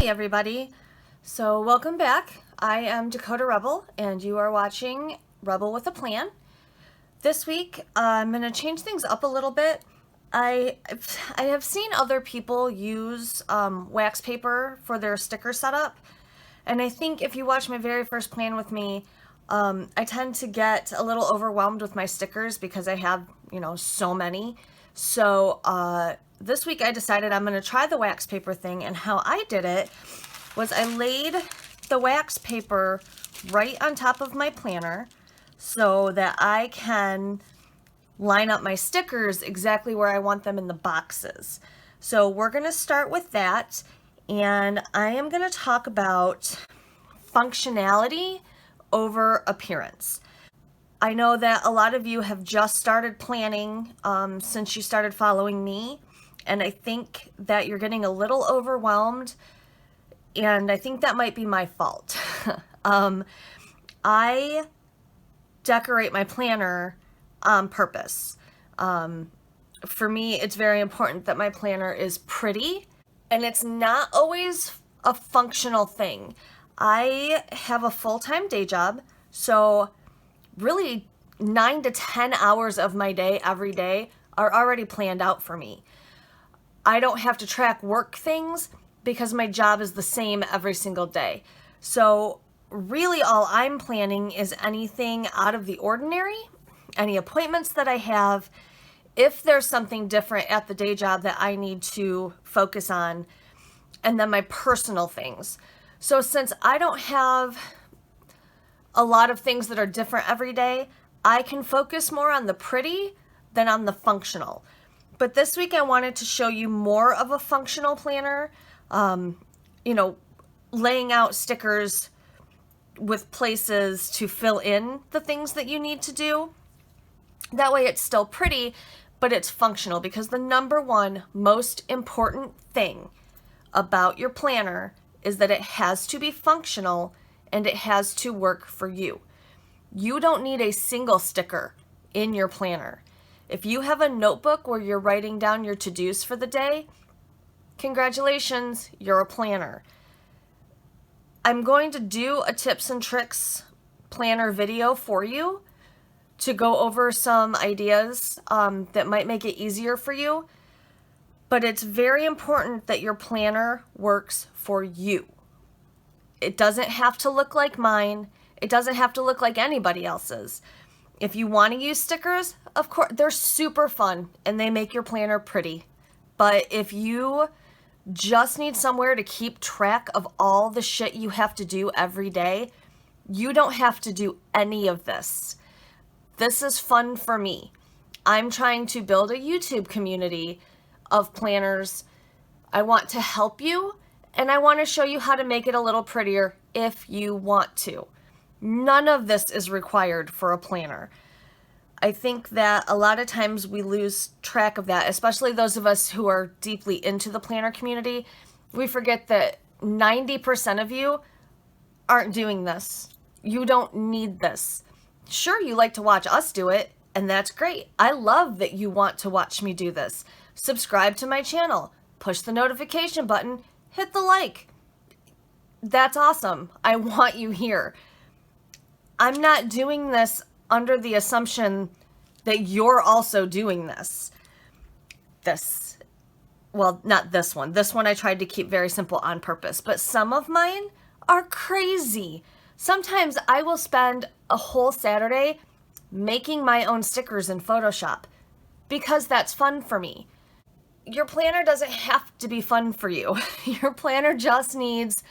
Hey everybody, so welcome back. I am Dakota Rebel and you are watching Rebel with a Plan. This week I'm going to change things up a little bit. I have seen other people use wax paper for their sticker setup, and I think if you watch my very first plan with me, I tend to get a little overwhelmed with my stickers because I have, so many. So this week I decided I'm going to try the wax paper thing, and how I did it was I laid the wax paper right on top of my planner so that I can line up my stickers exactly where I want them in the boxes. So we're going to start with that, and I am going to talk about functionality over appearance. I know that a lot of you have just started planning since you started following me, and I think that you're getting a little overwhelmed, and I think that might be my fault. I decorate my planner on purpose. For me, it's very important that my planner is pretty, and it's not always a functional thing. I have a full-time day job, so really 9 to 10 hours of my day every day are already planned out for me. I don't have to track work things because my job is the same every single day. So really all I'm planning is anything out of the ordinary, any appointments that I have, if there's something different at the day job that I need to focus on, and then my personal things. So since I don't have a lot of things that are different every day, I can focus more on the pretty than on the functional. But this week I wanted to show you more of a functional planner, laying out stickers with places to fill in the things that you need to do. That way it's still pretty, but it's functional, because the number one most important thing about your planner is that it has to be functional and it has to work for you. You don't need a single sticker in your planner. If you have a notebook where you're writing down your to-dos for the day, congratulations, you're a planner. I'm going to do a tips and tricks planner video for you to go over some ideas that might make it easier for you. But it's very important that your planner works for you. It doesn't have to look like mine. It doesn't have to look like anybody else's. If you want to use stickers, of course, they're super fun and they make your planner pretty. But if you just need somewhere to keep track of all the shit you have to do every day, you don't have to do any of this. This is fun for me. I'm trying to build a YouTube community of planners. I want to help you, and I want to show you how to make it a little prettier if you want to. None of this is required for a planner. I think that a lot of times we lose track of that, especially those of us who are deeply into the planner community. We forget that 90% of you aren't doing this. You don't need this. Sure, you like to watch us do it, and that's great. I love that you want to watch me do this. Subscribe to my channel, push the notification button, hit the like. That's awesome. I want you here. I'm not doing this under the assumption that you're also doing this. Well, not this one. This one I tried to keep very simple on purpose, but some of mine are crazy. Sometimes I will spend a whole Saturday making my own stickers in Photoshop because that's fun for me. Your planner doesn't have to be fun for you. Your planner just needs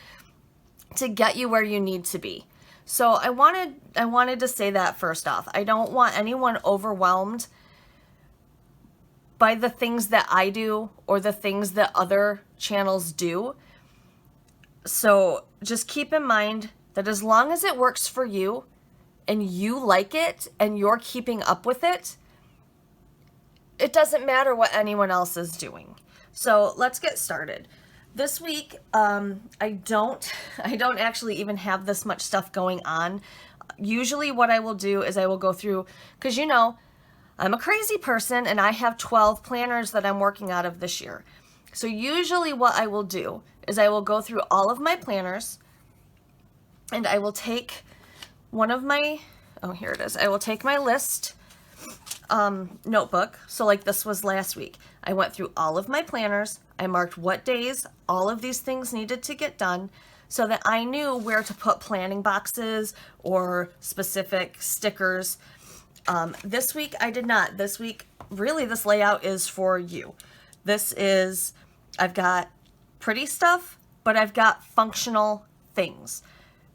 to get you where you need to be. So I wanted to say that first off. I don't want anyone overwhelmed by the things that I do or the things that other channels do. So just keep in mind that as long as it works for you and you like it and you're keeping up with it, it doesn't matter what anyone else is doing. So let's get started. This week, I don't actually even have this much stuff going on. Usually what I will do is I will go through, because I'm a crazy person and I have 12 planners that I'm working out of this year. So usually what I will do is I will go through all of my planners, and I will take one of my, oh, here it is. I will take my list notebook. So like this was last week. I went through all of my planners. I marked what days all of these things needed to get done so that I knew where to put planning boxes or specific stickers. This week I did not. This week, really, this layout is for you. This is, I've got pretty stuff, but I've got functional things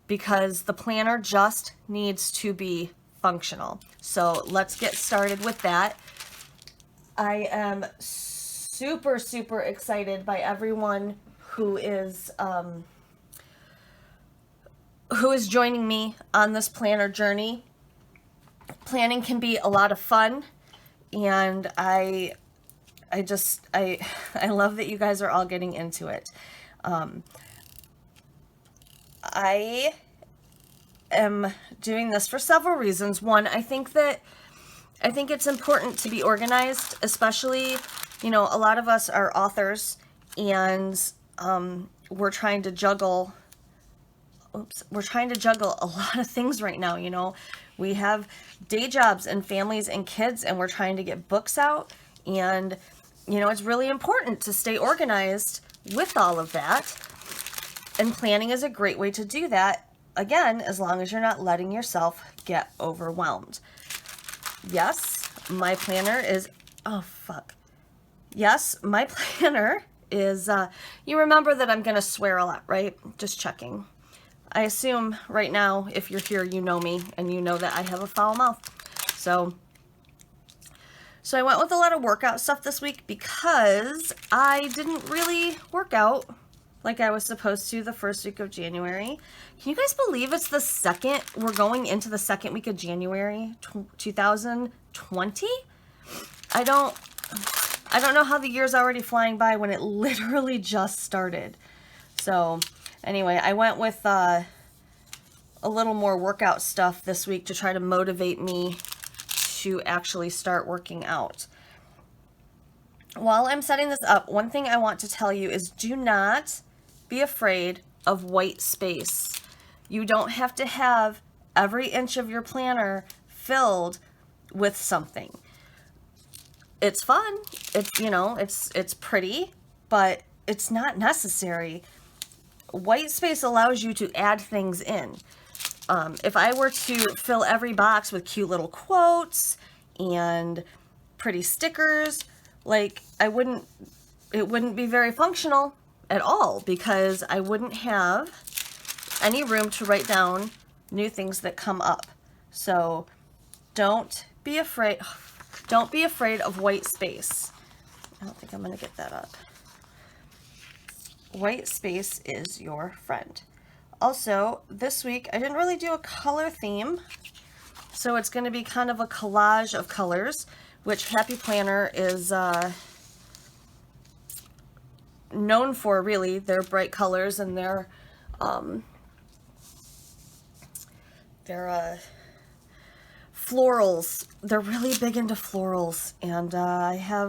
because the planner just needs to be functional. So let's get started with that. I am super, super excited by everyone who is joining me on this planner journey. Planning can be a lot of fun, and I love that you guys are all getting into it. I am doing this for several reasons. One, I think it's important to be organized, especially, you know, a lot of us are authors, and we're trying to juggle a lot of things right now. You know, we have day jobs and families and kids, and we're trying to get books out, and you know, it's really important to stay organized with all of that, and planning is a great way to do that. Again, as long as you're not letting yourself get overwhelmed. Yes, my planner is, Yes, my planner is, you remember that I'm going to swear a lot, right? Just checking. I assume right now, if you're here, you know me, and you know that I have a foul mouth. So I went with a lot of workout stuff this week because I didn't really work out like I was supposed to the first week of January. Can you guys believe we're going into the second week of January 2020? I don't know how the year's already flying by when it literally just started. So anyway, I went with a little more workout stuff this week to try to motivate me to actually start working out. While I'm setting this up, one thing I want to tell you is do not be afraid of white space. You don't have to have every inch of your planner filled with something. It's fun. It's, you know, it's pretty, but it's not necessary. White space allows you to add things in. If I were to fill every box with cute little quotes and pretty stickers, like it wouldn't be very functional at all because I wouldn't have any room to write down new things that come up. So don't be afraid of white space. I don't think I'm going to get that up. White space is your friend. Also, this week I didn't really do a color theme, so it's going to be kind of a collage of colors, which Happy Planner is known for, really. They're bright colors, and they're florals. They're really big into florals, and I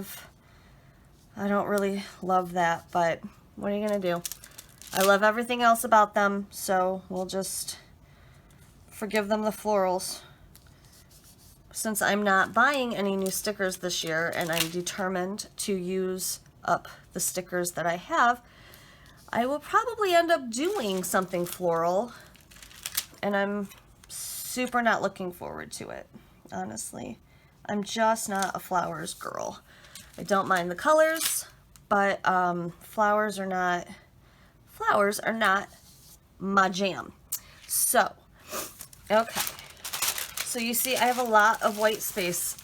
don't really love that, but what are you going to do? I love everything else about them, so we'll just forgive them the florals. Since I'm not buying any new stickers this year, and I'm determined to use up the stickers that I have, I will probably end up doing something floral, and I'm super not looking forward to it, honestly. I'm just not a flowers girl. I don't mind the colors, but flowers are not my jam. So, okay. So you see I have a lot of white space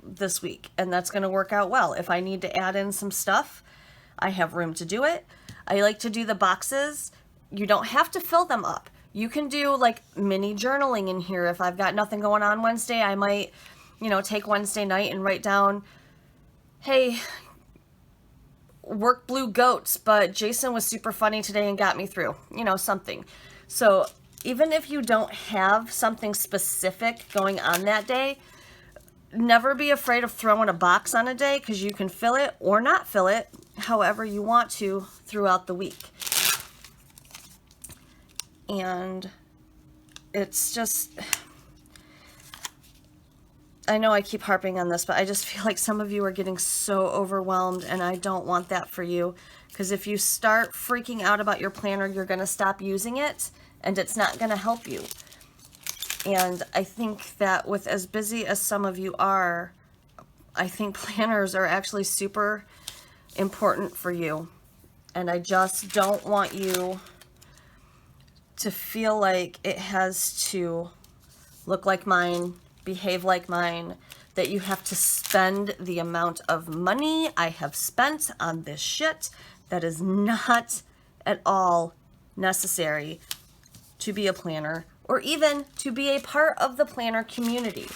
this week, and that's going to work out well. If I need to add in some stuff, I have room to do it. I like to do the boxes. You don't have to fill them up. You can do like mini journaling in here. If I've got nothing going on Wednesday, I might, you know, take Wednesday night and write down, hey, work blue goats, but Jason was super funny today and got me through, you know, something. So even if you don't have something specific going on that day, never be afraid of throwing a box on a day, because you can fill it or not fill it however you want to throughout the week. And it's just, I know I keep harping on this, but I just feel like some of you are getting so overwhelmed, and I don't want that for you. Because if you start freaking out about your planner, you're going to stop using it, and it's not going to help you. And I think that with as busy as some of you are, I think planners are actually super important for you. And I just don't want you to feel like it has to look like mine, behave like mine, that you have to spend the amount of money I have spent on this shit that is not at all necessary to be a planner, or even to be a part of the planner community.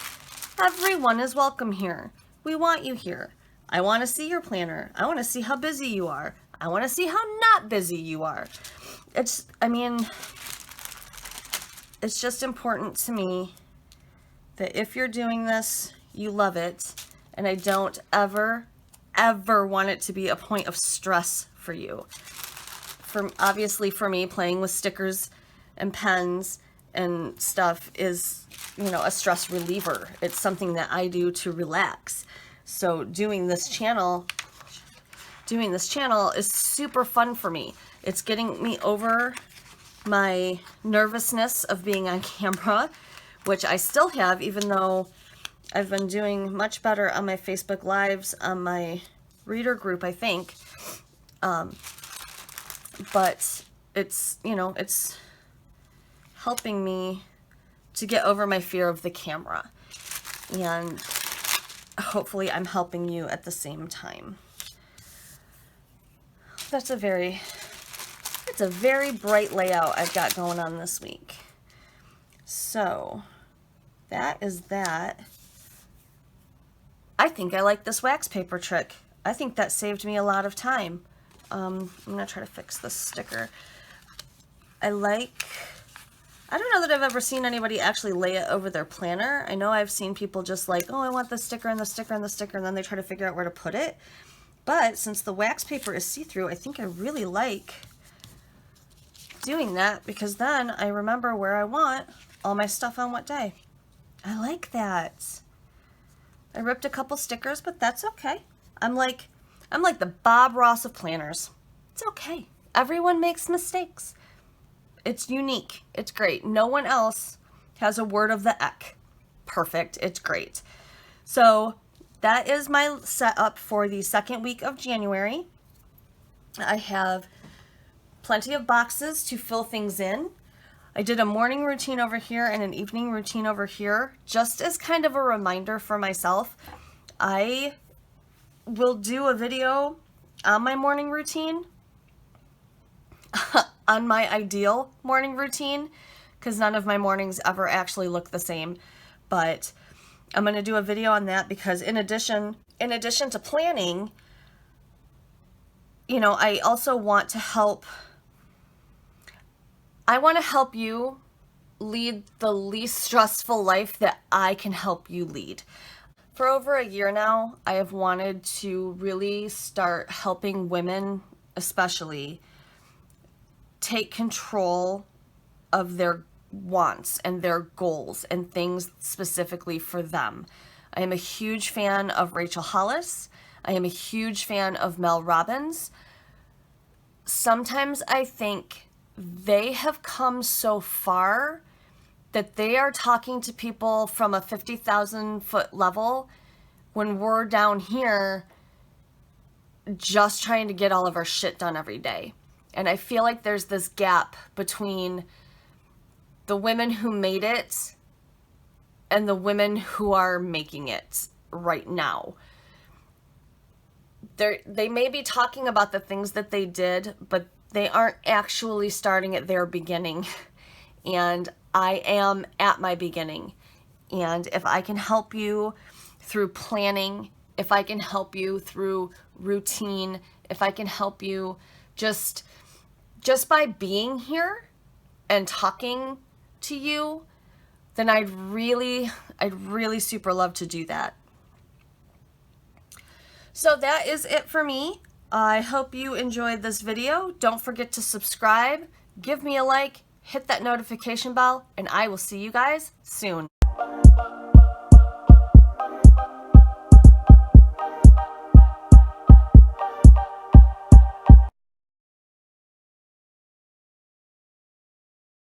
Everyone is welcome here. We want you here. I want to see your planner. I want to see how busy you are. I want to see how not busy you are. It's just important to me that if you're doing this, you love it. And I don't ever want it to be a point of stress for you. Obviously for me, playing with stickers and pens and stuff is, a stress reliever. It's something that I do to relax. So doing this channel is super fun for me. It's getting me over my nervousness of being on camera, which I still have, even though I've been doing much better on my Facebook Lives, on my reader group, I think. But it's, it's helping me to get over my fear of the camera. And hopefully I'm helping you at the same time. It's a very bright layout I've got going on this week. So that is that. I think I like this wax paper trick. I think that saved me a lot of time. I'm gonna try to fix this sticker. I don't know that I've ever seen anybody actually lay it over their planner. I know I've seen people just like, oh, I want the sticker and the sticker and the sticker, and then they try to figure out where to put it. But since the wax paper is see-through, I think I really like doing that, because then I remember where I want all my stuff on what day. I like that. I ripped a couple stickers, but that's okay. I'm like the Bob Ross of planners. It's okay. Everyone makes mistakes. It's unique. It's great. No one else has a word of the eck. Perfect. It's great. So that is my setup for the second week of January. I have plenty of boxes to fill things in. I did a morning routine over here and an evening routine over here, just as kind of a reminder for myself. I will do a video on my morning routine, on my ideal morning routine, because none of my mornings ever actually look the same. But I'm going to do a video on that, because in addition to planning, I also want to help. I want to help you lead the least stressful life that I can help you lead. For over a year now, I have wanted to really start helping women, especially, take control of their wants and their goals and things specifically for them. I am a huge fan of Rachel Hollis. I am a huge fan of Mel Robbins. Sometimes I think they have come so far that they are talking to people from a 50,000-foot level when we're down here just trying to get all of our shit done every day. And I feel like there's this gap between the women who made it and the women who are making it right now. They may be talking about the things that they did, but they aren't actually starting at their beginning. And I am at my beginning. And if I can help you through planning, if I can help you through routine, if I can help you just by being here and talking to you, then I'd really super love to do that. So that is it for me. I hope you enjoyed this video. Don't forget to subscribe, give me a like, hit that notification bell, and I will see you guys soon.